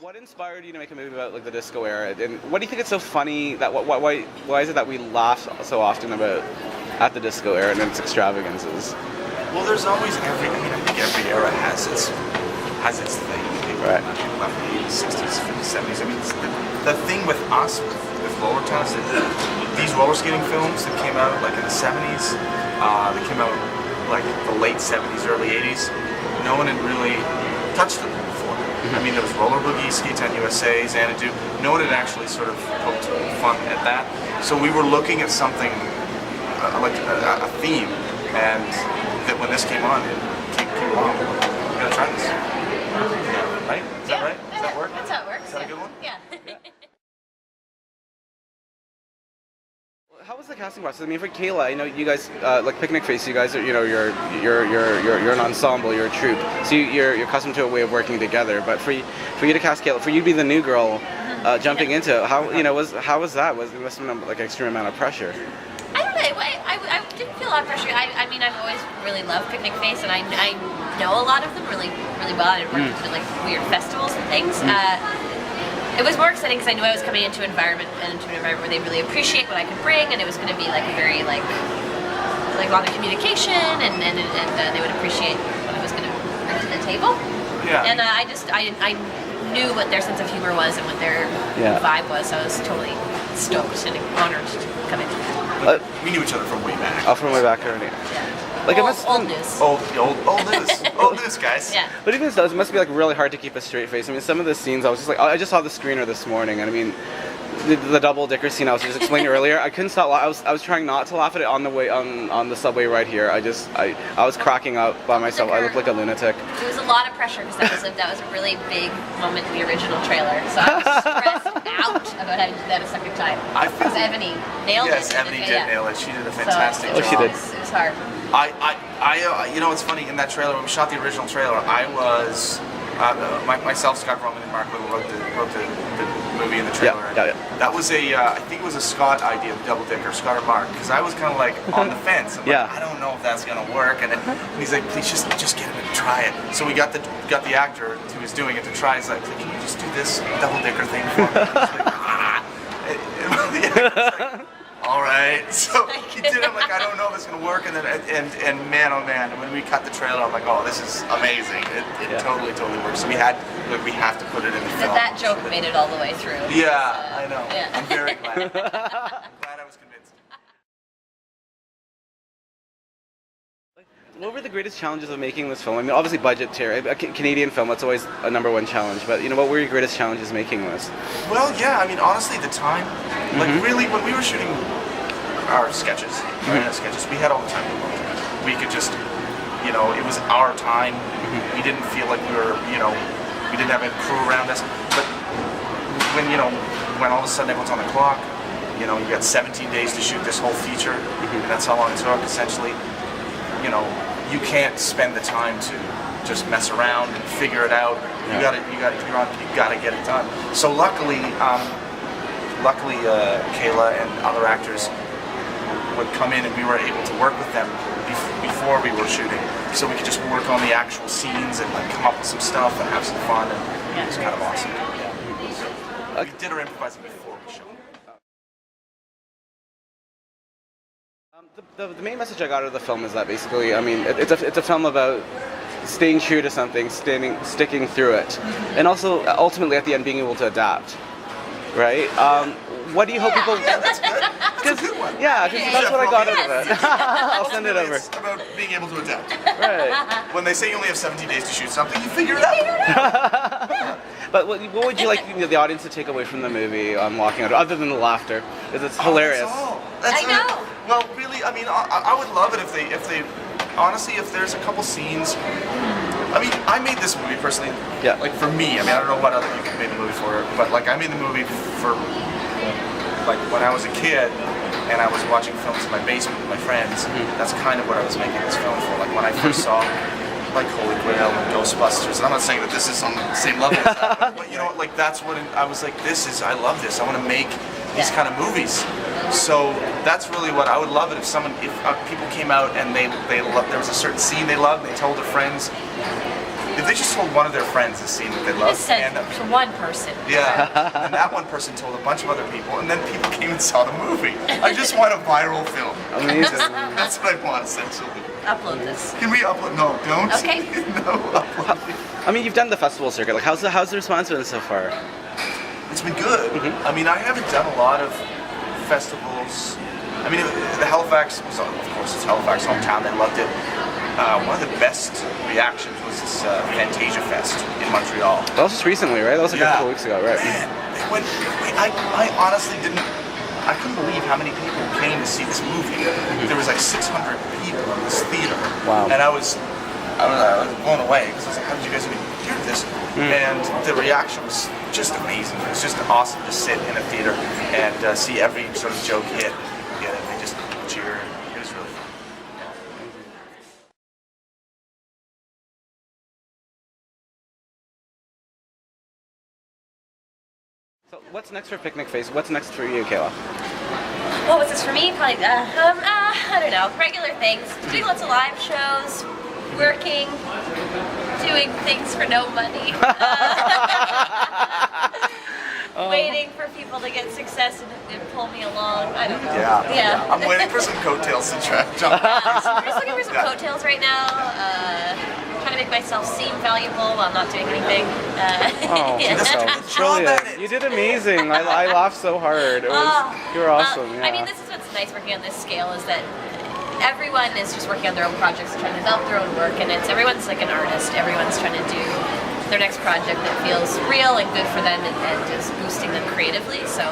What inspired you to make a movie about like the disco era, and what do you think it's so funny that why is it that we laugh so often about at the disco era and its extravagances? Well, there's always I think every era has its thing. Right. People love the 60s, 50s, 70s. I mean, the thing with us, with roller tennis, these roller skating films that came out like in the 70s, that came out like the late 70s, early 80s, no one had really touched them before. I mean, there was Roller Boogie, Skate 10 USA, Xanadu. No one had actually sort of poked fun at that. So we were looking at something like a theme, and that when this came on, it came along. We're gonna try this. Yeah, right? Is that right? Does that work? That's how it works. Is that a good one? Yeah. How was the casting process? I mean, for Kayla, I know you guys like Picnic Face. You guys are, you're an ensemble, you're a troupe, so you're accustomed to a way of working together. But for you to cast Kayla, for you to be the new girl jumping into it, how was that? It must have been like an extreme amount of pressure. I don't know. I didn't feel a lot of pressure. I mean, I've always really loved Picnic Face, and I know a lot of them really well. I've worked with like weird festivals and things. It was more exciting because I knew I was coming into an environment where they really appreciate what I could bring, and it was going to be like a very like a lot of communication, and they would appreciate what I was going to bring to the table. Yeah. And I knew what their sense of humor was and what their vibe was, so I was totally stoked and honored to come in. We knew each other from way back. From way back already. Yeah. Like old news. Old news. Old news, guys. Yeah. But even so, it must be like really hard to keep a straight face. I mean, some of the scenes, I just saw the screener this morning, and I mean, the double dicker scene I was just explaining earlier, I couldn't stop. I was trying not to laugh at it on the way on the subway right here. I was cracking up by myself. I looked like a lunatic. It was a lot of pressure because that was a really big moment in the original trailer. So I was stressed out about having to do that a second time. Because Ebony nailed it. Yes, Ebony did nail it. She did a fantastic job. Oh, she did. It was hard. You know, it's funny, in that trailer, when we shot the original trailer, I was, myself, Scott Roman, and Mark Little wrote the movie and the trailer. Yeah. That was I think it was a Scott idea, the double dicker, Scott or Mark, because I was kind of like on the fence. I'm like, I don't know if that's going to work. And then he's like, please just get him to try it. So we got the actor who was doing it to try. He's like, can you just do this double dicker thing for me? Like, all right, so he did it. I'm like, I don't know if it's gonna work, and then and man, oh man, when we cut the trailer, I'm like, oh, this is amazing. It totally works. So we have to put it in the film. That joke made it all the way through. Yeah, I know. Yeah. I'm very glad. I'm glad I was convinced. What were the greatest challenges of making this film? I mean, obviously budgetary. A Canadian film, that's always a #1 challenge. But what were your greatest challenges making this? Well, yeah, I mean, honestly, the time. Like, really, when we were shooting our sketches, we had all the time in the world. We could just, it was our time. We didn't feel like we were, we didn't have a crew around us. But when all of a sudden everyone's on the clock, you got 17 days to shoot this whole feature, and that's how long it took, essentially. You can't spend the time to just mess around and figure it out. You gotta get it done. So luckily, Kayla and other actors would come in, and we were able to work with them before we were shooting, so we could just work on the actual scenes and like come up with some stuff and have some fun, and it was kind of awesome. We did our improvising before we shot. The main message I got out of the film is that basically, I mean, it's a film about staying true to something, sticking through it, and also ultimately at the end being able to adapt, right? What do you hope people? Yeah, that's good. That's a good one. Yeah, because that's what I got out of it. I'll send it over. It's about being able to adapt. Right. When they say you only have 17 days to shoot something, you figure it out. But what would you like the audience to take away from the movie on walking out, other than the laughter? Because it's hilarious. That's I know. Well, really, I mean, I would love it if they, honestly, if there's a couple scenes. I mean, I made this movie personally. Yeah. Like for me, I mean, I don't know what other people made the movie for, but like I made the movie for, like when I was a kid, and I was watching films in my basement with my friends. That's kind of what I was making this film for. Like when I first saw, like Holy Grail and Ghostbusters, and I'm not saying that this is on the same level as that, but like that's what I was like. I love this. I want to make these kind of movies. So that's really what I would love it if people came out and they loved, there was a certain scene they loved, and they told their friends, if they just told one of their friends the scene that they love, Just said to one person. yeah, and that one person told a bunch of other people, and then people came and saw the movie. I just want a viral film. Amazing. That's what I want, essentially. Upload this. Can we upload? No, don't. Okay. No, upload. I mean, you've done the festival circuit. Like, how's the response been so far? It's been good. I mean, I haven't done a lot of festivals. I mean, the Halifax was, of course, it's Halifax hometown. They loved it. One of the best reactions was this Fantasia Fest in Montreal. That was just recently, right? That was like a couple weeks ago, right? Man, I honestly I couldn't believe how many people came to see this movie. There was like 600 people in this theater. Wow. And I was blown away because I was like, how did you guys even hear this? And the reaction was just amazing. It was just awesome to sit in a theater and see every sort of joke hit. Get it? They just cheer. It was really fun. So what's next for Picnic Face? What's next for you, Kayla? What was this for me? Probably, I don't know, regular things. Doing lots of live shows, working, doing things for no money. Waiting for people to get success and pull me along. I don't know. Yeah. I'm waiting for some coattails to jump. I'm just looking for some coattails right now. Trying to make myself seem valuable while not doing anything. Oh, That's brilliant. You did amazing. I laughed so hard. You were awesome. Yeah. I mean, this is what's nice working on this scale is that everyone is just working on their own projects and trying to develop their own work, and everyone's like an artist. Everyone's trying to do their next project that feels real and good for them and just boosting them creatively. So